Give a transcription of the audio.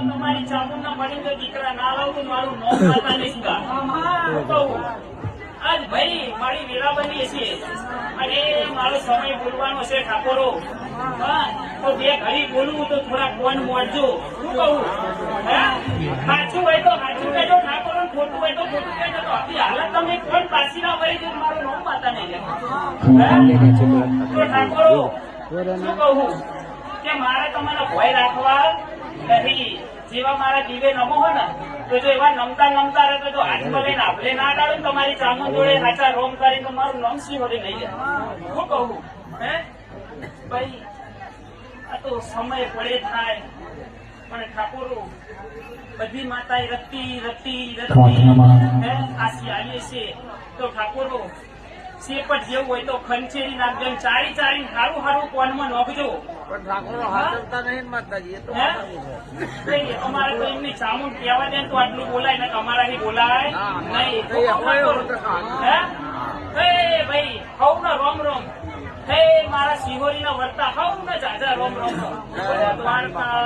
તમારી ચામુંડા મળી તો દીકરા ના લાવું તો મારું નોમ માતા નહીં કહું આજ ભાઈ મારી વેળા બની છે અને મારો સમય બોલવાનો છે ઠાકોરો. તો બે ઘડી બોલવું તો થોડા ફોન મોડજો. શું કહું? સાચું હોય તો સાચું કહેજો ઠાકોરો, ખોટું હોય તો ખોટું કહેજો. તો આપણી હાલત તમે ફોન પાછી ના ભરી દો, મારું નોમ માતા નહીં. તો ઠાકોરો શું કહું કે મારે તમારા ભય રાખવા નથી. જેવા મારા દીવે નમો હોય ને તો જો એવા નમતા નમતા રહે તો જો હાથમાં લઈને આપણે ના ડાળું તમારી ચામું જોડે સાચા રોમ કરીને તો મારું નામ સી વળી નહીં જાય. શું કહું હે ભાઈ? આ તો સમય પડે થાય પણ ઠાકોરો બધી માતા રતી રતી રતી આ શિયાળીએ છે તો ઠાકોરો શેપટ જેવું હોય તો ખંચેરી નાખજો, ચારી ચારી સારું સારું કોનમાં નોખજો. અમારે તો એમની ચામુંડ કહેવા દે તો આટલું બોલાય ને અમારાથી બોલાય નહીં. ભાઈ હવ ને રોમ રોમ, હે મારા સિહોરી ના વર્તા હવ ને જાજા રોમ રોમ. દ્વારકા